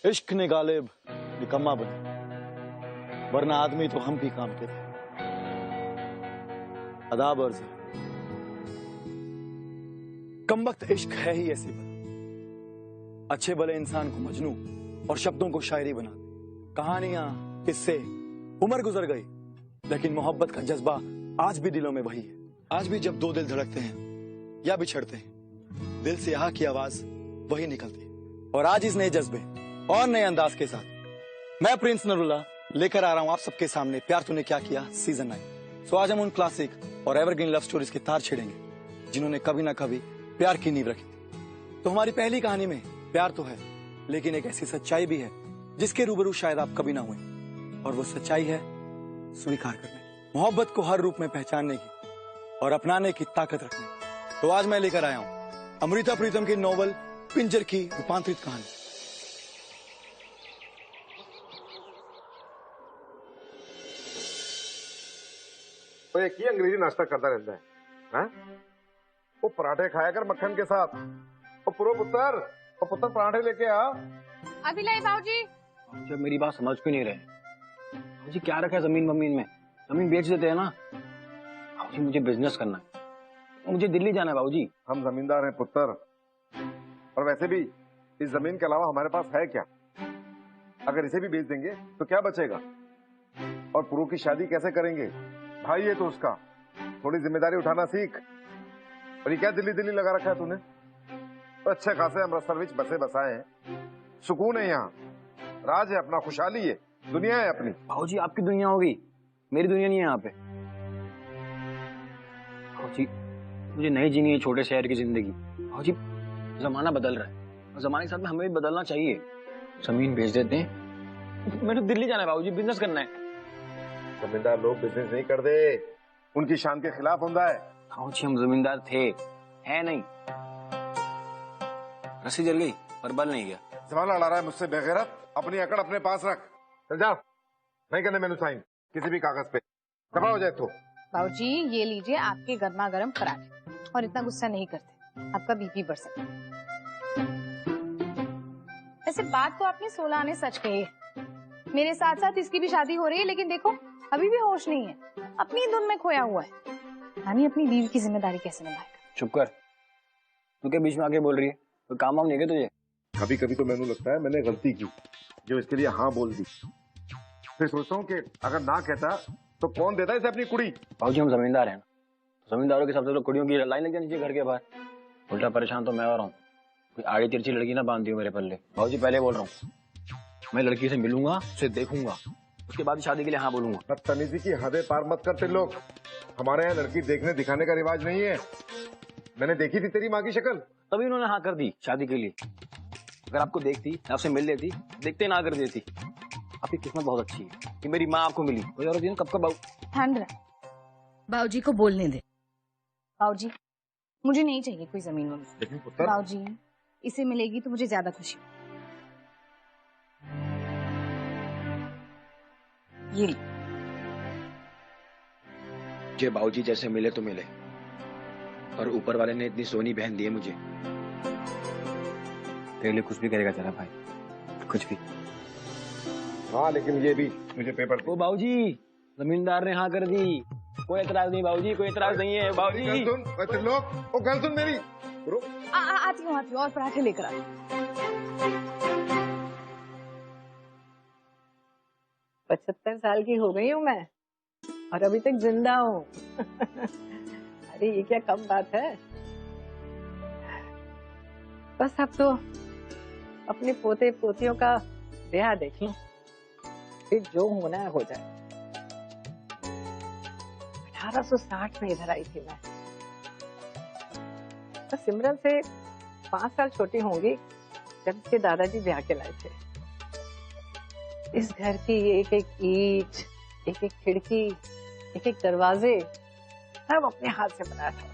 इश्क ने गालिब निकम्मा बना, वरना आदमी तो हम भी काम के थे। अदाब अर्ज़ है, कमबख्त इश्क है ही ऐसी बला, अच्छे भले इंसान को मजनू और शब्दों को शायरी बना दे। कहानियां, किस्से, उम्र गुजर गई, लेकिन मोहब्बत का जज्बा आज भी दिलों में वही है। आज भी जब दो दिल धड़कते हैं या बिछड़ते हैं, दिल से यहाँ की आवाज वही निकलती है। और आज इस नए जज्बे और नए अंदाज के साथ मैं प्रिंस नरूल्लाह लेकर आ रहा हूं आप सबके सामने प्यार तूने क्या किया सीजन 9। सो आज हम उन क्लासिक और एवरग्रीन लव स्टोरीज के तार छेड़ेंगे जिन्होंने कभी ना कभी प्यार की नींव रखी थी। तो हमारी पहली कहानी में प्यार तो है, लेकिन एक ऐसी सच्चाई भी है जिसके रूबरू शायद आप कभी ना हुए, और वो सच्चाई है स्वीकार करने की, मोहब्बत को हर रूप में पहचानने की और अपनाने की ताकत रखने की। तो आज मैं लेकर आया हूं अमृता प्रीतम की नॉवल पिंजर की रूपांतरित कहानी। तो एक ही अंग्रेजी नाश्ता करता रहता है, वो पराठे खाया कर मक्खन के साथ। वो पुत्र पराठे लेके आ। अभी लाई बाबूजी। जब मेरी बात समझ क्यों नहीं रहे? मुझे क्या रखा है जमीन में? जमीन बेच देते हैं ना। बाबूजी मुझे बिजनेस करना है, मुझे दिल्ली जाना है बाबूजी। हम जमींदार हैं पुत्र, और वैसे भी इस जमीन के अलावा हमारे पास है क्या? अगर इसे भी बेच देंगे तो क्या बचेगा? और पुरु की शादी कैसे करेंगे? भाई है तो उसका थोड़ी जिम्मेदारी उठाना सीख। और ये क्या दिल्ली दिल्ली लगा रखा है तूने? तो अच्छे खासे अमृतसर विच बसे बसाए हैं, सुकून है यहाँ, राज है अपना, खुशहाली है, दुनिया है अपनी। बाबूजी आपकी दुनिया होगी, मेरी दुनिया नहीं है यहाँ पे। बाबूजी मुझे नहीं जीनी है छोटे शहर की जिंदगी। बाबूजी जमाना बदल रहा है, जमाने के साथ में हमें भी बदलना चाहिए। जमीन बेच देते हैं, मेरे दिल्ली जाना है बाबूजी, बिजनेस करना है। जमींदार लोग बिजनेस नहीं कर दे, उनकी शान के खिलाफ होता है। बाबूजी हम जमींदार थे, है नहीं। रस्सी जल गई पर बल नहीं गया। सवाल लड़ा रहा है मुझसे बेगैरत, अपनी अकड़ अपने पास रख। चल जा, नहीं करने मैंने साइन किसी भी कागज पे, दबा हो जाए तो। बाबूजी ये लीजिए आपके गर्मा गर्म पराठे, और इतना गुस्सा नहीं करते, आपका बीपी बढ़ सकता है। वैसे बात तो आपने 16 आने सच कही है, मेरे साथ साथ इसकी भी शादी हो रही है, लेकिन देखो अभी भी होश नहीं है, अपनी धुन में खोया हुआ है। यानी अपनी बीवी की जिम्मेदारी कैसे निभाएगा? चुप कर, तू क्या बीच में आके बोल रही है? तो काम वाम नहीं है तुझे? कभी कभी तो मैंने लगता है मैंने गलती की जो इसके लिए हाँ बोल दी। फिर सोचता हूँ कि अगर ना कहता तो कौन देता इसे अपनी कुड़ी। बाबूजी हम जमींदार हैं, जमींदारों के सबसे तो कुड़ियों की लाइन लग जानी चाहिए घर के बाहर। उल्टा परेशान तो मैं हो रहा हूँ, कोई आड़ी तिरछी लड़की ना बांध दी हो मेरे पल्ले। बाबूजी पहले बोल रहा हूँ, मैं लड़की से मिलूंगा, उसे देखूंगा, उसके बाद शादी के लिए हाँ बोलूंगा। बदतमीजी की हदें पार मत करते लोग, हमारे यहाँ लड़की देखने दिखाने का रिवाज नहीं है। मैंने देखी थी तेरी माँ की शक्ल, तभी उन्होंने हाँ कर दी शादी के लिए। अगर आपको देखती, आपसे मिल लेती, देखते ना कर देती। आपकी किस्मत बहुत अच्छी है कि मेरी माँ आपको मिली। कोई और दिन कब कब बाबूजी को बोलने दे। बाबूजी मुझे नहीं चाहिए कोई जमीन वमीन। लेकिन पुत्र, बाबूजी इसे मिलेगी तो मुझे ज्यादा खुशी। ये मुझे बाबूजी जैसे मिले तो मिले, और ऊपर वाले ने इतनी सोनी बहन दी है मुझे। तेरे लिए कुछ भी करेगा तेरा भाई, कुछ भी। हाँ लेकिन ये भी मुझे पेपर। ओ बाबूजी जमींदार ने हाँ कर दी, कोई एतराज नहीं बाबूजी, कोई एतराज नहीं है बाबूजी। लोग, ओ गल सुन मेरी। आती हूँ और पराठे लेकर आती। 75 साल की हो गई हूँ मैं, और अभी तक जिंदा हूँ। अरे ये क्या कम बात है। बस अब तो अपने पोते पोतियों का ब्याह देख लूं, फिर जो होना है हो जाए। 1860 में इधर आई थी मैं, तो सिमरन से 5 साल छोटी होंगी जब इसके दादाजी ब्याह के लाए थे। इस घर की एक एक ईंट, एक एक खिड़की, एक एक दरवाजे सब अपने हाथ से बनाया था।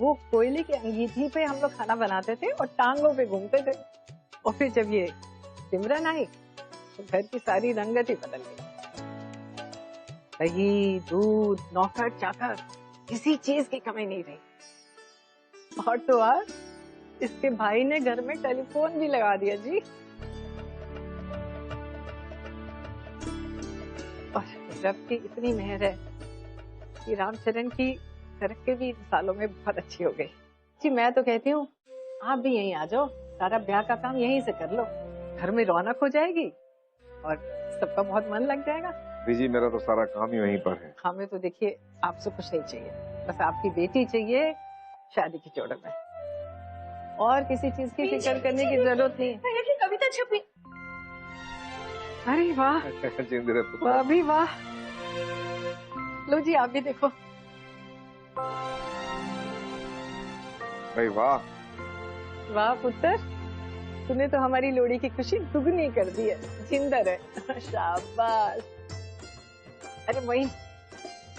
वो कोयले की अंगीठी पे हम लोग खाना बनाते थे और टांगों पे घूमते थे। और फिर जब ये सिमरन आई तो घर की सारी रंगत ही बदल गई। दही, दूध, नौकर चाकर, किसी चीज की कमी नहीं रही। और तो आज इसके भाई ने घर में टेलीफोन भी लगा दिया जी। रब की इतनी मेहर है कि रामचरण की तरक्की भी इन सालों में बहुत अच्छी हो गई। जी मैं तो कहती हूँ आप भी यहीं आ जाओ, सारा ब्याह का काम यहीं से कर लो, घर में रौनक हो जाएगी और सबका बहुत मन लग जाएगा। बीजी मेरा तो सारा काम ही वहीं पर है। हमें तो देखिए आपसे कुछ नहीं चाहिए, बस आपकी बेटी चाहिए शादी की जोड़ में, और किसी चीज की फिक्र करने की जरूरत नहीं है। कविता छपी। अरे वाह, जिंद रहे पुत्र। वाह भी वाह। लो जी आप भी देखो। भाई वाह। वाह पुत्र, तूने तो हमारी लोड़ी की खुशी दुगनी कर दी है। जिंदर है, शाबाश। अरे वही,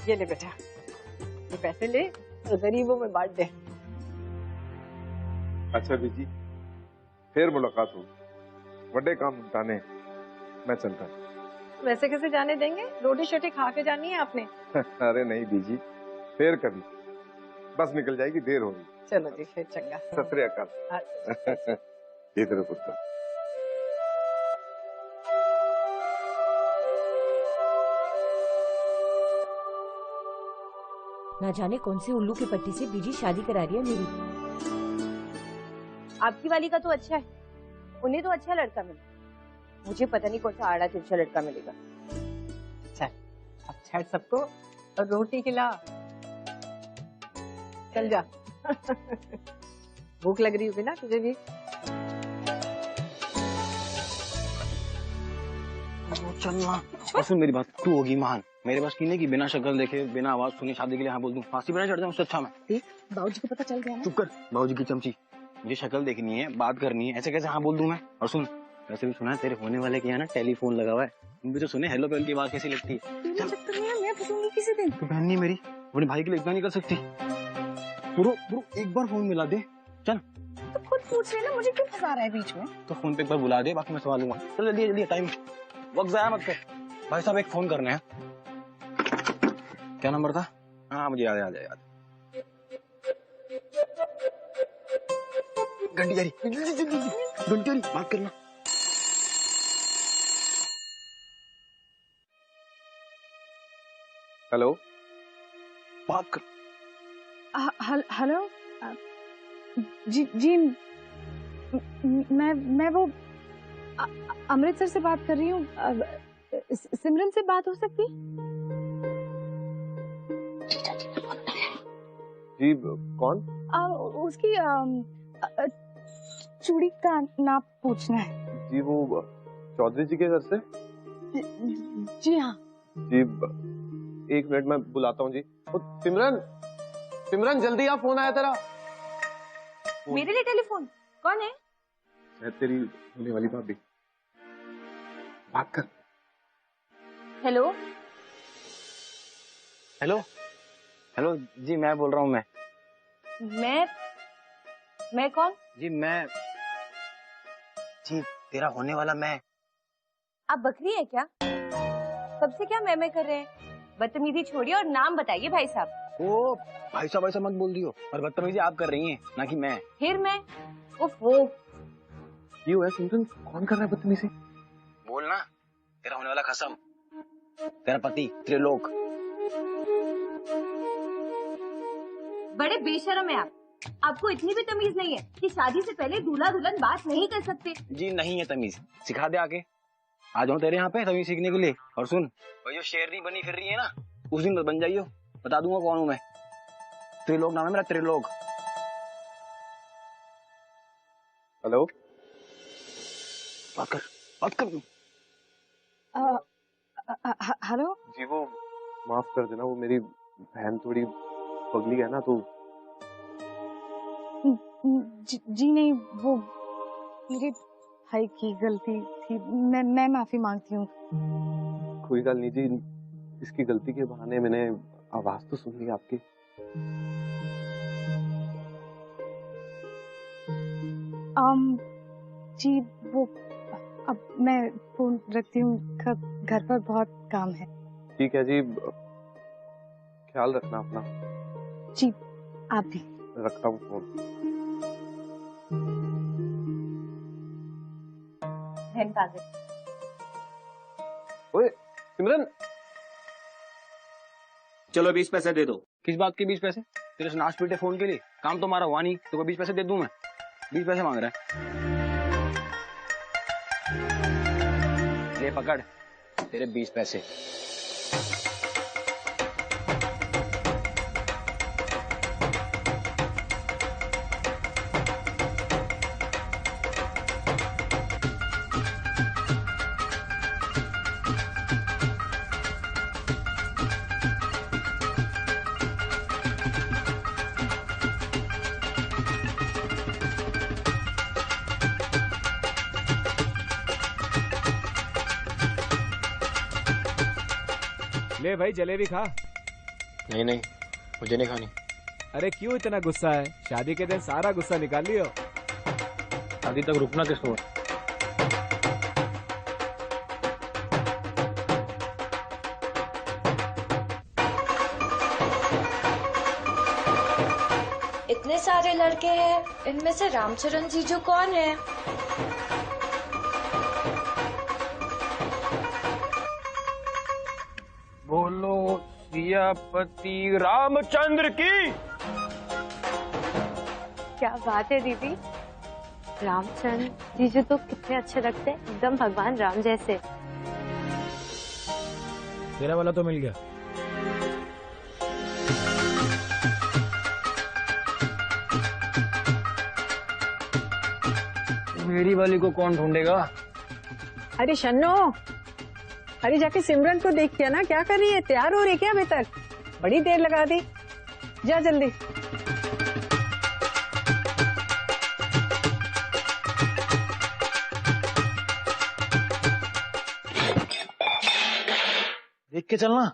ये ले बेटा, ये पैसे ले और गरीबों में बांट दे। अच्छा बीजी, फिर मुलाकात होगी, बड़े काम निपटाने, मैं चलता हूँ। वैसे कैसे जाने देंगे, रोटी शोटी खा के जानी है आपने। अरे नहीं बीजी, फिर कभी, बस निकल जाएगी, देर होगी। चलो जी फिर चंगा। सत श्री अकाल। अच्छा। ये तेरे पुत्र। ना जाने कौन से उल्लू की पट्टी से बीजी शादी करा रही है मेरी। आपकी वाली का तो अच्छा है, उन्हें तो अच्छा लड़का मिला, मुझे पता नहीं कौन सा आड़ा तिरछा लड़का मिलेगा। चल अब छड़ सबको और रोटी खिला, चल जा। भूख लग रही होगी ना तुझे भी। चलना और सुन मेरी बात, तू होगी महान, मेरे पास कीने की बिना शक्ल देखे बिना आवाज सुने शादी के लिए हाँ बोल दूं, फांसी बना चढ़ जाऊं उससे अच्छा मैं। बाबूजी को पता चल गया ना। चुप कर, बाबूजी की चमची, मुझे शक्ल देखनी है, बात करनी है, ऐसे कैसे हाँ बोल दूं मैं। और सुन, वैसे भी सुना है तेरे होने वाले के यहाँ ना टेलीफोन लगा हुआ है, तुम भी तो सुने हेलो पहल की आवाज कैसी लगती है। चल मैं फंसूंगी किसी दिन। तू बहन नहीं मेरी, अपने भाई के लिए इतना नहीं कर सकती। ब्रो ब्रो एक बार फोन मिला दे, चल। तो खुद पूछ रहे ना, मुझे क्यों फंसा रहा है बीच में। तो फोन पे एक बार बुला दे, बाकी मैं संभाल लूंगा। चल जल्दी जल्दी, टाइम वक्त जाया मत कर। भाई साहब एक फोन करना है। क्या नंबर था? हाँ मुझे याद याद याद। घंटी जा रही, घंटी आ रही, बात करना। हेलो, बात कर। हेलो जी जी, मैं वो अमृतसर से बात कर रही हूँ। सिमरन से बात हो सकती? जी कौन? उसकी चूड़ी का नाप पूछना है। जी वो चौधरी जी के घर से। जी हाँ जी एक मिनट मैं बुलाता हूँ जी। ओ, सिमरन, सिमरन जल्दी आ, फोन आया तेरा। मेरे लिए टेलीफोन? कौन है? मैं तेरी होने वाली भाभी, बात कर। हेलो हेलो हेलो जी, मैं बोल रहा हूँ। मैं कौन? जी मैं, जी तेरा होने वाला मैं। आप बकरी है क्या? सबसे क्या मैं कर रहे हैं? बदतमीजी छोड़िए और नाम बताइए भाई साहब। ओ भाई साहब ऐसा मत बोल दियो, और बदतमीजी आप कर रही हैं ना कि मैं। फिर मैं? वो ये हुआ सिमरन, कौन कर रहा है बदतमीजी? बोलना, तेरा होने वाला खसम, तेरा पति त्रिलोक। बड़े बेशर्म है आप। आपको इतनी भी तमीज नहीं है कि शादी से पहले दूल्हा दुल्हन बात नहीं कर सकते? जी नहीं है तमीज, सिखा दे आके। आ जाऊं तेरे यहाँ पे तमीज सीखने के लिए। और सुन, वो जो शेरनी बनी फिर रही है ना, उस दिन बन जाइयो, बता दूंगा कौन हूं मैं। त्रिलोक नाम है मेरा, त्रिलोक। हेलो, बात कर, बात कर। हेलो जी वो माफ कर देना, वो मेरी बहन थोड़ी पगली है ना, तो जी नहीं, वो मेरे भाई की गलती थी, मैं माफी मांगती हूँ। कोई गल नहीं जी, इसकी गलती के बहाने मैंने आवाज तो सुन ली आपकी। जी वो अब मैं फोन रखती हूँ, घर पर बहुत काम है। ठीक है जी, ख्याल रखना अपना। जी आप भी। रखता हूँ फोन। बहन पागल। ओए सिमरन, चलो 20 पैसे दे दो। किस बात के 20 पैसे? तेरे से नाश पीटे फोन के लिए? काम तो हमारा हुआ नहीं, तो 20 पैसे दे दूं मैं? 20 पैसे मांग रहा है। ये पकड़ तेरे 20 पैसे। ले भाई जलेबी खा। नहीं नहीं, मुझे नहीं खानी। अरे क्यों इतना गुस्सा है? शादी के दिन सारा गुस्सा निकाल लियो। शादी तक रुकना किसको है? इतने सारे लड़के हैं, इनमें से रामचरण जीजू कौन है? बोलो सियापति रामचंद्र की। क्या बात है दीदी, रामचंद्र जीजू तो कितने अच्छे लगते हैं, एकदम भगवान राम जैसे। तेरा वाला तो मिल गया। मेरी वाली को कौन ढूंढेगा? अरे शन्नो, अरे जाके सिमरन को देख के ना, क्या कर रही है? तैयार हो रही क्या अभी तक? बड़ी देर लगा दी, जा जल्दी। देख के चलना।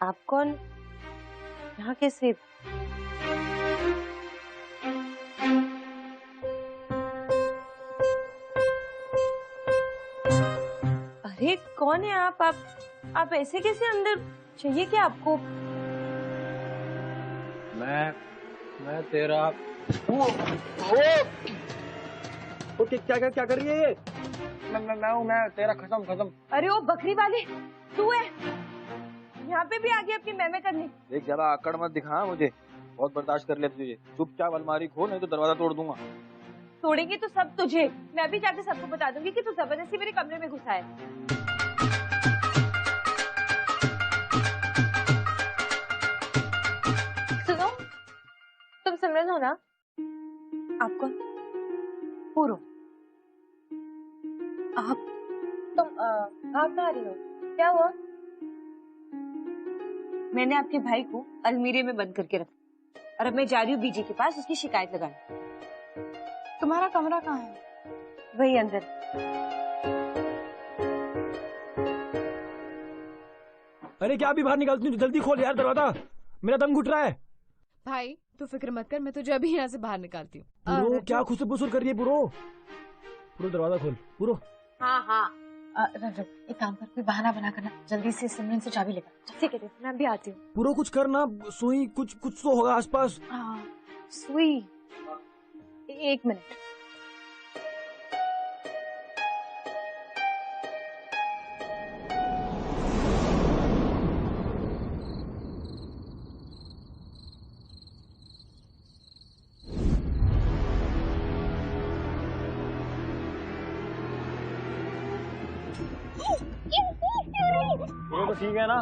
आप कौन? यहाँ कैसे? अरे कौन है आप ऐसे कैसे अंदर? चाहिए क्या आपको? मैं तेरा क्या कर रही है ये? मैं तेरा खत्म। अरे ओ बकरी वाले, तू है यहाँ पे भी आ गया अपनी मैमे करने। देख ज्यादा आकड़ मत दिखा मुझे, बहुत बर्दाश्त कर लेती तुझे। चुपचाप अलमारी खोल, नहीं तो दरवाजा तोड़ दूंगा। तोड़ेंगे तो सब तुझे, मैं भी जाके सबको बता दूंगी कि तू जबरदस्ती मेरे कमरे में घुसा है। सुनो, तुम सिमरन हो ना? आप कौन? पूरो। तुम भाग कहाँ रही हो? क्या हुआ? मैंने आपके भाई को अलमीरे में बंद करके रखा और अब मैं जा रही हूँ बीजी के पास उसकी शिकायत लगाने। तुम्हारा कमरा कहाँ है? वही अंदर। अरे क्या अभी बाहर निकलती हूँ? जल्दी खोल यार दरवाजा, मेरा दम घुट रहा है। भाई तू फिक्र मत कर, मैं तुझे अभी यहाँ से बाहर निकालती हूँ। पुरो क्या खुसुर कर रही है? पुरो दरवाजा खोल पुरो। हाँ। एक काम कर, कोई बहाना बना करना, जल्दी से सिमरन से चाबी लेकर। ठीक है, मैं भी आती हूँ। पुरो कुछ करना, सुई कुछ तो होगा आसपास। सुई, एक मिनट। ये तो ठीक है ना?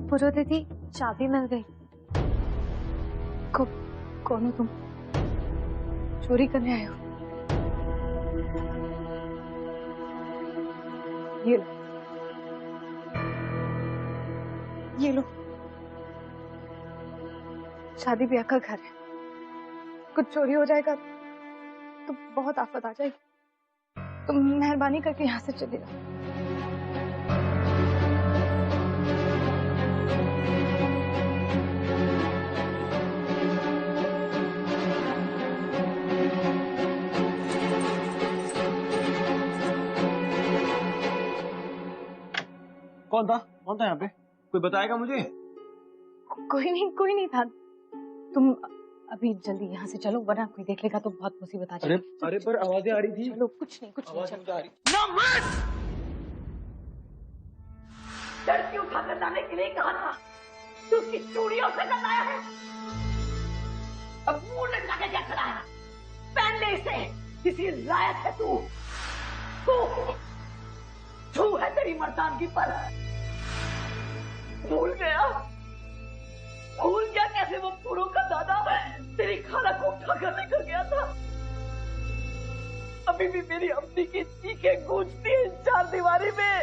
पुरो दीदी, चाबी मिल गई। कौन हो तुम? चोरी करने आए हो? ये लो। शादी ब्याह का घर है, कुछ चोरी हो जाएगा तो बहुत आफत आ जाएगी। तुम मेहरबानी करके यहाँ से चले जाओ। कौन था यहाँ पे? कोई बताएगा मुझे? कोई नहीं था। तुम अभी जल्दी यहाँ से चलो, वरना कोई देख लेगा तो बहुत मुसीबत आ जाएगी। अरे पर आवाजें आ रही थी। चलो, कुछ नहीं चलो। आ रही। लड़की उठाकर लाने के लिए कहा था, तू उसकी चूड़ियों से कटाया है। अब मुंह लटका के क्या खड़ा है? पहन ले इसे, किसी लायक है तू है तेरी मर्दानगी पर। भूल गया कैसे वो पूरों का दादा तेरी खाना को उठाकर लेकर गया था। अभी भी मेरी अम्मी की चीखें गूंजती है चार दीवारी में।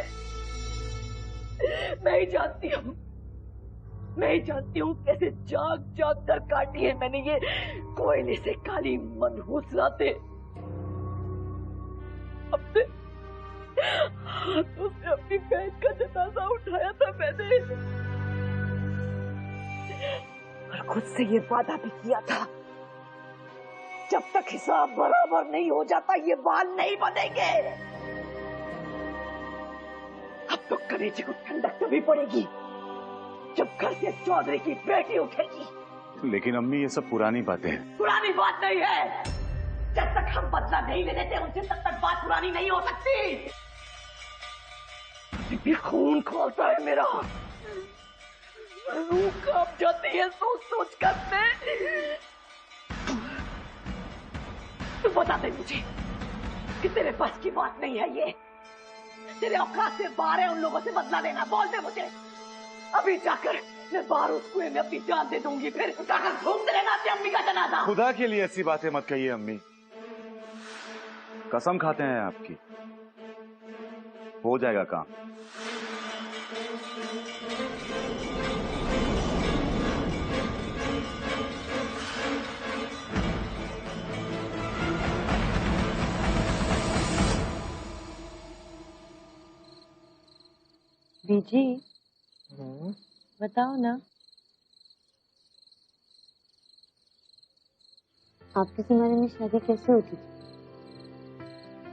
मैं ही जानती हूँ कैसे जाग कर काटी है मैंने ये कोयले से काली मनहूस रातें। हाथों से अपनी बहन का जनाजा उठाया था मैंने, और खुद से ये वादा भी किया था, जब तक हिसाब बराबर नहीं हो जाता ये बाल नहीं बनेंगे। अब तो कलेजे को ठंडक तभी पड़ेगी जब घर से चौधरी की बेटी उठेगी। लेकिन अम्मी ये सब पुरानी बातें हैं। पुरानी बात नहीं है। जब तक हम बदला नहीं ले लेते उनसे तब तक बात पुरानी नहीं हो सकती। ये खून खोलता है मेरा, रूह कांप जाती है सोच कर। तू बता दे मुझे कि तेरे पास की बात नहीं है ये, तेरे औकात से बाहर है उन लोगों से बदला लेना। बोल दे मुझे, अभी जाकर मैं बाहर उस कुएं में अपनी जान दे दूंगी, फिर जाकर घूमते रहना अपनी अम्मी का जनाजा। खुदा के लिए ऐसी बातें मत कहिए अम्मी, कसम खाते हैं आपकी, हो जाएगा काम। बीजी, बताओ ना, आपके जमाने में शादी कैसे होती थी?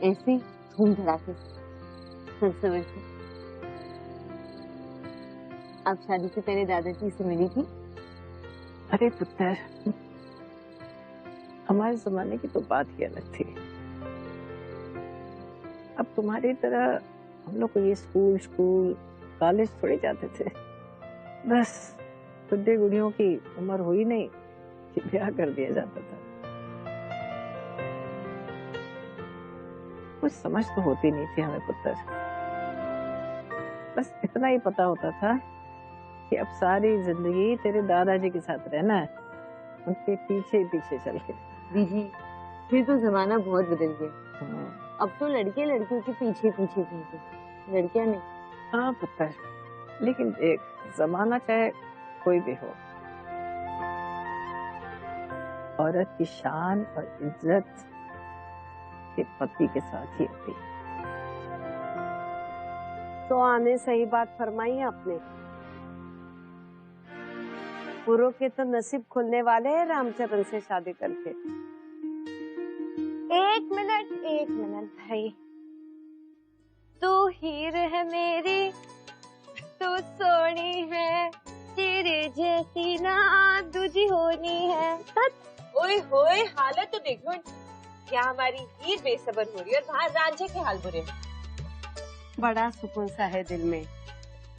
ऐसे धूम धड़ाके से। आप शादी से पहले दादाजी से मिली थी? अरे पुत्र, हमारे जमाने की तो बात ही अलग थी। अब तुम्हारी तरह हम लोग को ये स्कूल कॉलेज थोड़े जाते थे। बस बुढ़े गुड़ियों की उम्र हुई नहीं कि ब्याह कर दिया जाता था। कुछ समझ तो होती नहीं थी हमें पुत्र, बस इतना ही पता होता था कि अब सारी जिंदगी तेरे दादाजी के साथ रहना है, उनके पीछे पीछे चल के। बीजी, फिर तो जमाना बहुत बदल गया। अब तो लड़के लड़कियों के पीछे पीछे घूमते, लड़कियां नहीं। हाँ पुत्र, लेकिन देख, जमाना चाहे कोई भी हो, औरत की शान और इज्जत के पति के साथ ही होती है। तो आने सही बात फरमाई आपने। पुरों के तो नसीब खुलने वाले हैं रामचरण से शादी करके। एक मिनट भाई, तू हीर है मेरी, तू सोनी है, तेरे जैसी ना दूजी होनी है। ओए होए, हालत तो देखो, क्या हमारी हीर बेसब्र हो रही है और वहाँ रांझे के हाल बुरे। बड़ा सुकून सा है दिल में,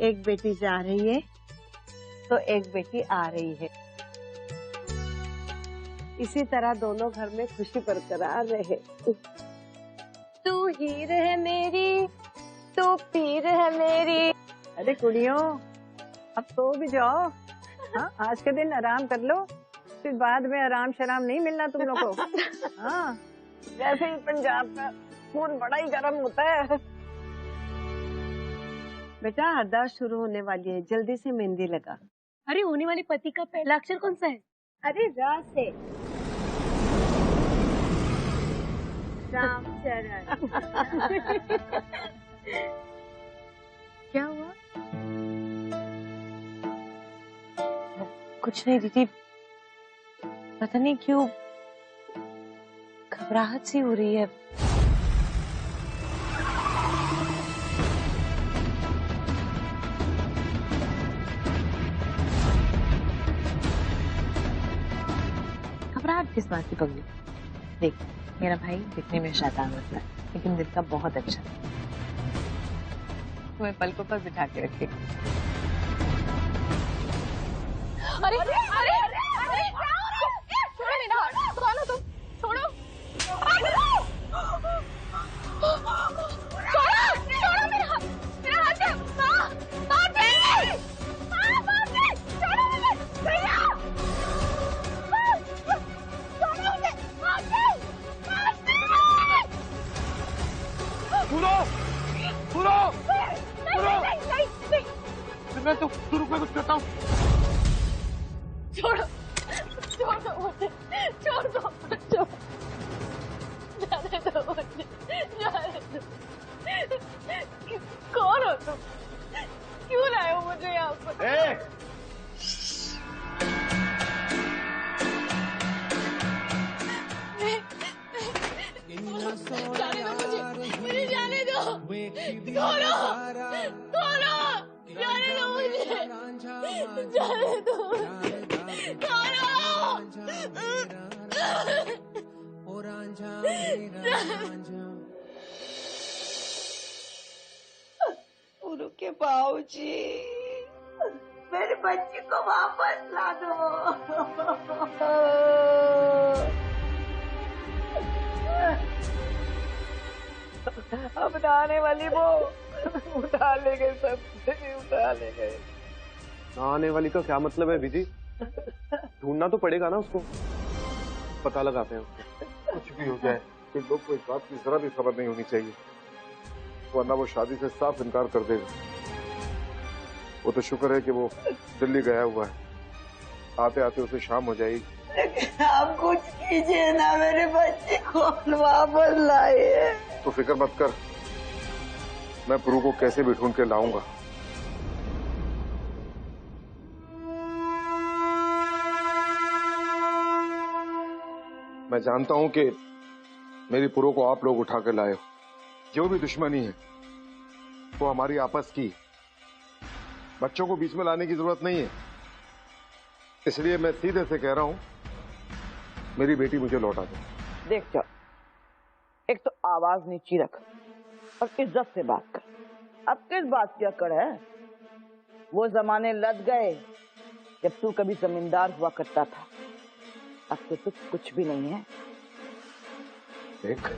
एक बेटी जा रही है तो एक बेटी आ रही है। इसी तरह दोनों घर में खुशी बरकरार रहे। तू हीर है मेरी, तू पीर है मेरी। अरे कुड़ियों, अब तो भी जाओ। हाँ, आज के दिन आराम कर लो, फिर बाद में आराम शराम नहीं मिलना तुम लोगों को। हाँ, वैसे ही पंजाब का खून बड़ा ही गर्म होता है। बेटा, अरदास शुरू होने वाली है, जल्दी से मेहंदी लगा। अरे होने वाले पति का पहला अक्षर कौन सा है? अरे रा से। रामचरण। क्या हुआ? कुछ नहीं दीदी, पता नहीं क्यों घबराहट सी हो रही है। किस बात की पगली? देख, मेरा भाई दिखने में शैतान लगता है, लेकिन दिल का बहुत अच्छा है। तुम्हें पलकों पर बिठा के रखेगा। अरे अरे अरे अरे छोड़ो मेरा हाथ, कौन हो तुम? छोड़ो छोड़ो मेरा हाथ, मेरा हाथ छोड़ो मुझे भैया, छोड़ो मुझे, पूरो मैं तो शुरू में कुछ करता हूँ। छोड़ो छोड़ो मुझे, छोड़ दो, जाने दो मुझे, जाने दो। कौन हो तुम? क्यों लाए हो मुझे यहाँ पर? जाने दो मुझे जाने दो, छोड़ो छोड़ो, जाने दो मुझे, जाने दो, छोड़ो। पूरू के बाबूजी, मेरे बच्चे को वापस ला दो। अब ना आने वाली वो उठा ले गए, सब उठा ले गए। ना आने वाली का क्या मतलब है बीजी? ढूंढना तो पड़ेगा ना उसको, पता लगाते हैं उसको। कुछ भी हो जाए, इन लोग को इस बात की जरा भी खबर नहीं होनी चाहिए, वरना वो शादी से साफ इनकार कर देगा। वो तो शुक्र है कि वो दिल्ली गया हुआ है, आते आते उसे शाम हो जाएगी। आप कुछ कीजिए ना, मेरे बच्चे को वापस लाइए। तो फिक्र मत कर, मैं पुरू को कैसे भी ढूंढ के लाऊंगा। मैं जानता हूं कि मेरी पुरू को आप लोग उठा के लाए हो। जो भी दुश्मनी है वो हमारी आपस की, बच्चों को बीच में लाने की जरूरत नहीं है। इसलिए मैं सीधे से कह रहा हूं, मेरी बेटी मुझे लौटा दो। देख जा, एक तो आवाज नीची रख और इज्जत से बात कर। अब किस बात की अकड़ है? वो जमाने लग गए जब तू कभी जमींदार हुआ करता था। अब तो तू कुछ भी नहीं है। देख,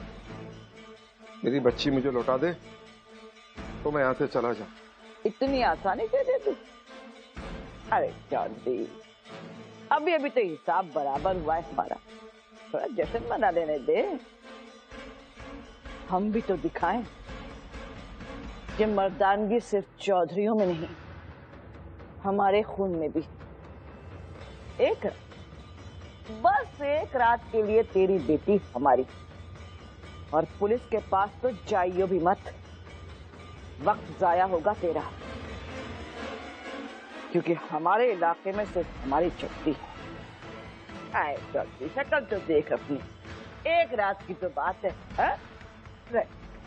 मेरी बच्ची मुझे लौटा दे तो मैं यहाँ से चला जाऊं। इतनी आसानी से दे तू? अरे चांदी, अभी अभी तो हिसाब बराबर हुआ है हमारा, थोड़ा जश्न मना लेने दे। हम भी तो दिखाएं कि मर्दानगी सिर्फ चौधरियों में नहीं, हमारे खून में भी। एक बस एक रात के लिए तेरी बेटी हमारी, और पुलिस के पास तो जाइयो भी मत, वक्त जाया होगा तेरा, क्योंकि हमारे इलाके में सिर्फ हमारी चुप्पी है। आए चलती शक्ल तो देख अपनी, एक रात की तो बात है,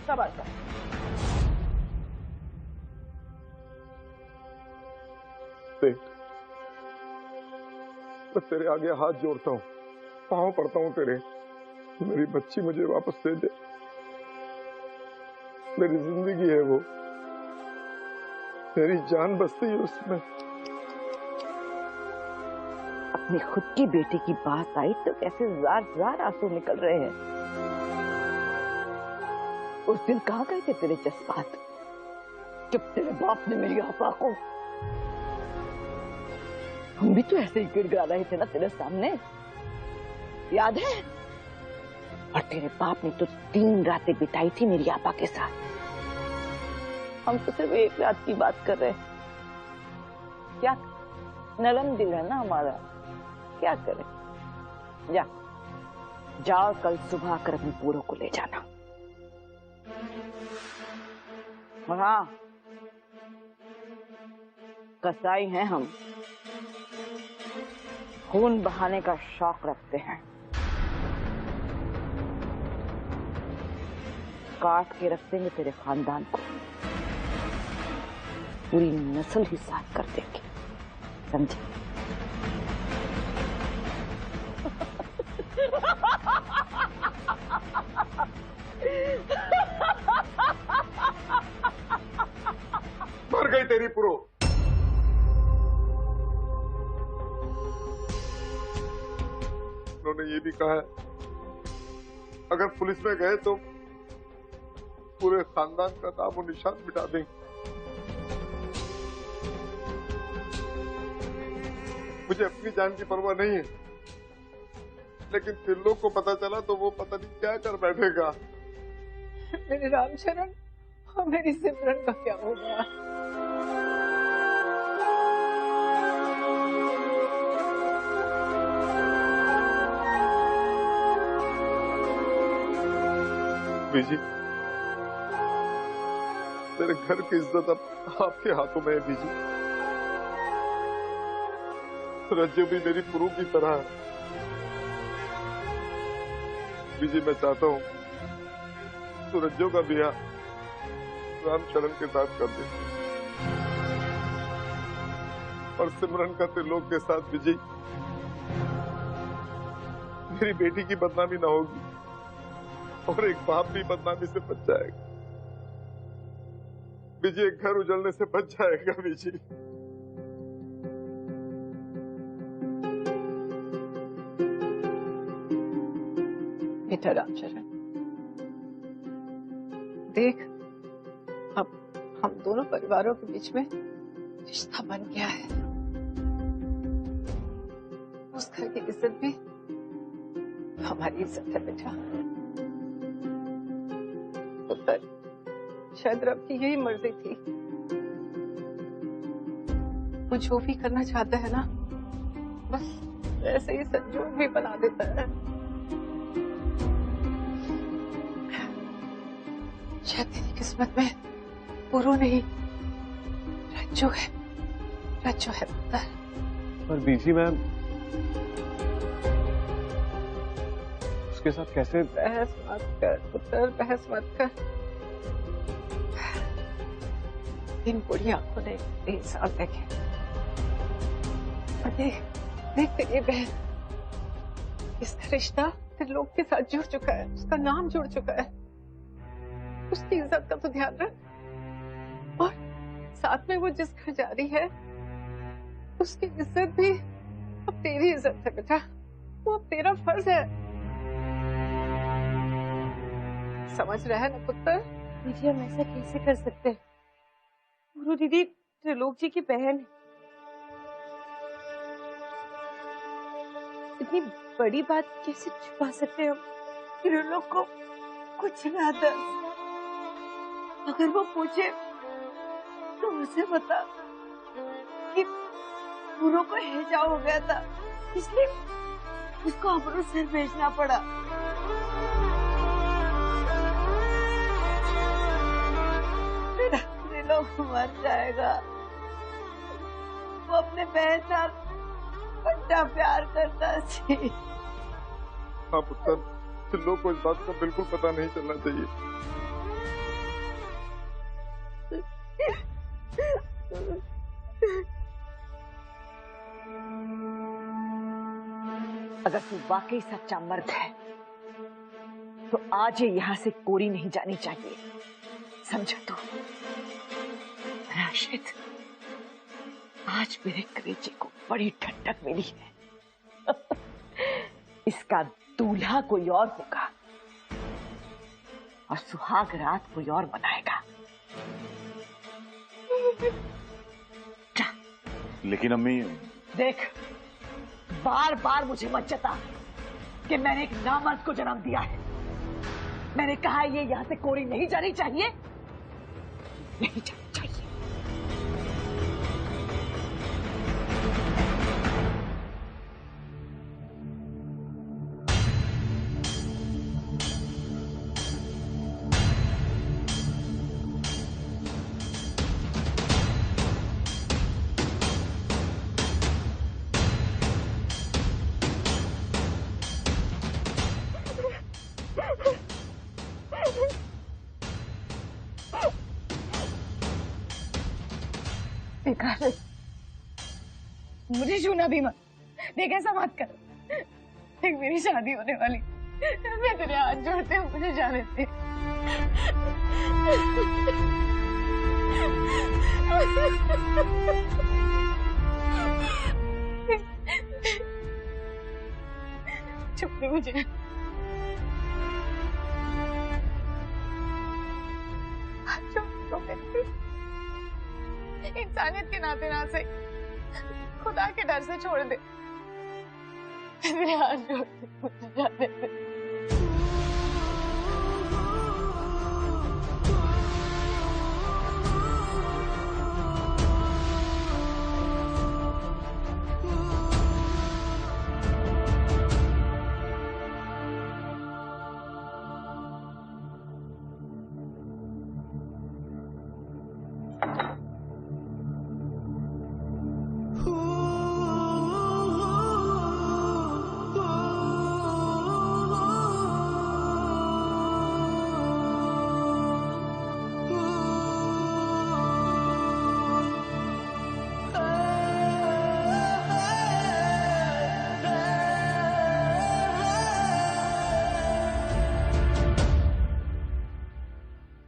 सबर कर। देख, मैं तेरे आगे हाथ जोड़ता हूँ, पाँव पड़ता हूँ तेरे, मेरी बच्ची मुझे वापस दे दे। मेरी जिंदगी है वो, मेरी जान बसती है उसमें। अपनी खुद की बेटी की बात आई तो कैसे जार जार आंसू निकल रहे हैं। उस दिन कहाँ गए थे तेरे जज्बात, जब तेरे बाप ने मेरी आपा को, हम भी तो ऐसे ही गिड़गिड़ा रहे थे ना तेरे सामने, याद है? और तेरे बाप ने तो 3 रातें बिताई थी मेरी आपा के साथ। हम तो सिर्फ एक रात की बात कर रहे हैं। क्या नरम दिल है ना हमारा, क्या करें? जा जाओ, कल सुबह आकर अपने पूरों को ले जाना। हाँ, कसाई हैं हम, खून बहाने का शौक रखते हैं, काट के रख देंगे तेरे खानदान को, पूरी नस्ल ही साफ कर देंगे, समझे? ये भी कहा है अगर पुलिस में गए तो पूरे खानदान का नाम और निशान मिटा देंगे। मुझे अपनी जान की परवाह नहीं है, लेकिन त्रिलोक को पता चला तो वो पता नहीं क्या कर बैठेगा। मेरे रामचरण और मेरी सिमरन का क्या होगा? बीजी, मेरे घर की इज्जत अब आपके हाथों में है बीजी। रज्जू भी मेरी पुरू की तरह है बीजी। मैं चाहता हूँ तो रज्जू का ब्याह रामचरण के साथ कर दे और सिमरन का त्रिलोक के साथ। बीजी, मेरी बेटी की बदनामी ना होगी और एक बाप भी बदनामी से बच जाएगा बीजी। एक घर उजलने से बच जाएगा बीजी। बेटा रामचरण, देख अब हम दोनों परिवारों के बीच में रिश्ता बन गया है। उस घर की इज्जत भी हमारी इज्जत है बेटा। पुत्र, शायद रब की यही मर्जी थी, वो जो भी करना चाहता है ना बस ऐसे ही संजोग भी बना देता है। शायद तेरी किस्मत में पुरु नहीं रज्जू है, रज्जू है पुत्र। पर बीजी, मैं उसके साथ कैसे? बहस मत कर पुत्र, बहस मत कर। इन बुढ़ी आंखों ने 3 साल देखे। और देख देख तेरी बहन, इसका रिश्ता त्रिलोक के साथ जुड़ चुका है, उसका नाम जुड़ चुका है। उसकी इज्जत का तो ध्यान रख। और साथ में वो जिस घर जा रही है उसकी इज्जत भी अब तेरी इज्जत है बेटा, वो अब तेरा फर्ज है। समझ रहा है ना पुत्र? दीदी, हम ऐसा कैसे कर सकते हैं? गुरु दीदी त्रिलोक जी की बहन है, इतनी बड़ी बात कैसे छुपा सकते हैं हम? त्रिलोक को कुछ ना दस, अगर वो पूछे तो उसे बता कि गुरु को हैजा हो गया था, इसलिए उसको अमृतसर भेजना पड़ा। त्रिलोक मर जाएगा। वो अपने बहन साथ बड़ा प्यार करता थी। हाँ पुत्र, त्रिलोक को इस बात का बिल्कुल पता नहीं चलना चाहिए। अगर तू वाकई सच्चा मर्द है तो आज ये यहाँ से कोरी नहीं जानी चाहिए, समझा तू? राशिद, आज मेरे कलेजे को बड़ी ठंडक मिली है। इसका दूल्हा कोई और होगा और सुहाग रात कोई और मनाएगा। लेकिन अम्मी, देख, बार बार मुझे मत जता कि मैंने एक नामर्द को जन्म दिया है। मैंने कहा ये यहां से कोरी नहीं जानी चाहिए, नहीं जानी चाहिए। मुझे छूना भी मत, देख ऐसा मत कर। देख मेरी शादी होने वाली, मैं तेरे हाथ जोड़ते हूँ, मुझे जाने दे। छोड़ दे मुझे। इंसानियत के नाते ना से खुदा के डर से छोड़ दे। मेरे हाथ जोड़ दे, मुझे जाने दे।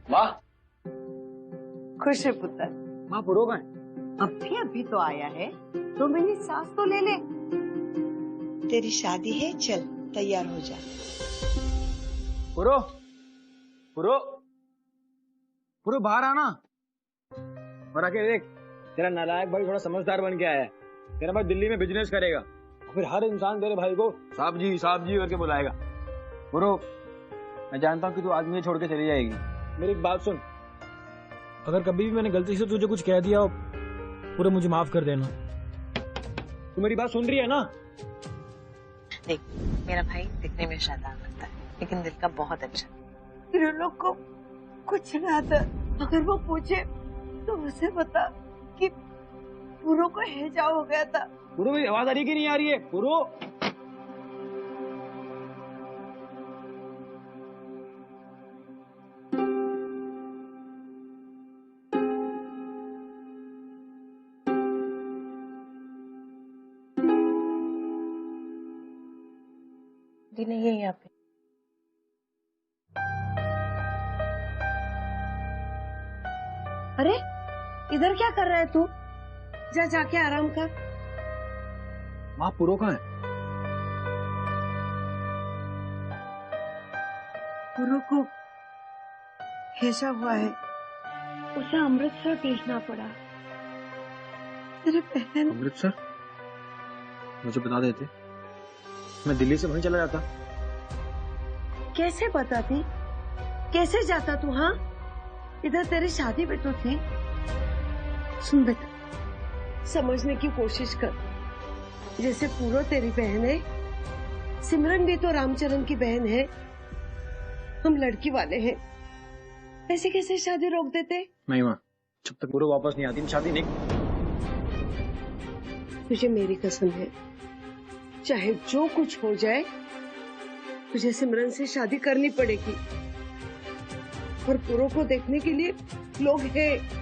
माँ, खुश है पुत्र। माँ पुरो कहाँ है? अभी तो आया है, 2 मिनट सांस तो ले ले। तेरी शादी है, चल तैयार हो जा। पुरो, पुरो, पुरो बाहर आना। और आके देख, तेरा नालायक भाई थोड़ा समझदार बन के आया है। तेरा भाई दिल्ली में बिजनेस करेगा, फिर हर इंसान तेरे भाई को साहब जी करके बुलाएगा। पुरो, मैं जानता हूँ कि तू आज मुझे छोड़ के चली जाएगी। मेरी एक बात सुन, अगर कभी भी मैंने गलती से तुझे कुछ कह दिया पूरे, मुझे माफ कर देना। तू मेरी बात सुन रही है ना? देख, मेरा भाई दिखने में शैतान लगता है, लेकिन दिल का बहुत अच्छा। तेरे लोग को कुछ ना आता, अगर वो पूछे तो उसे बता कि पुरो को हैजा हो गया था। पुरो, मेरी आवाज आ रही कि नहीं आ रही है? पुरो, जी नहीं है यहाँ पे। अरे इधर क्या कर रहा है तू? जा जाके आराम कर। माँ पुरो कहाँ है? पुरो को हैजा हुआ है, उसे अमृतसर भेजना पड़ा। तेरे बहन अमृतसर? मुझे बता देते, मैं दिल्ली से वहीं चला जाता। कैसे बताती, कैसे जाता तू? हाँ, इधर तेरी शादी भी तो थी। सुन बेटा, समझने की कोशिश कर। जैसे पूरो तेरी बहन है, सिमरन भी तो रामचरण की बहन है। हम लड़की वाले हैं, ऐसे कैसे शादी रोक देते? नहीं माँ, जब तक पूरो वापस नहीं आती मैं शादी नहीं। तुझे मेरी कसम है, चाहे जो कुछ हो जाए, तुझे सिमरन से शादी करनी पड़ेगी। और पुरो को देखने के लिए लोग हैं।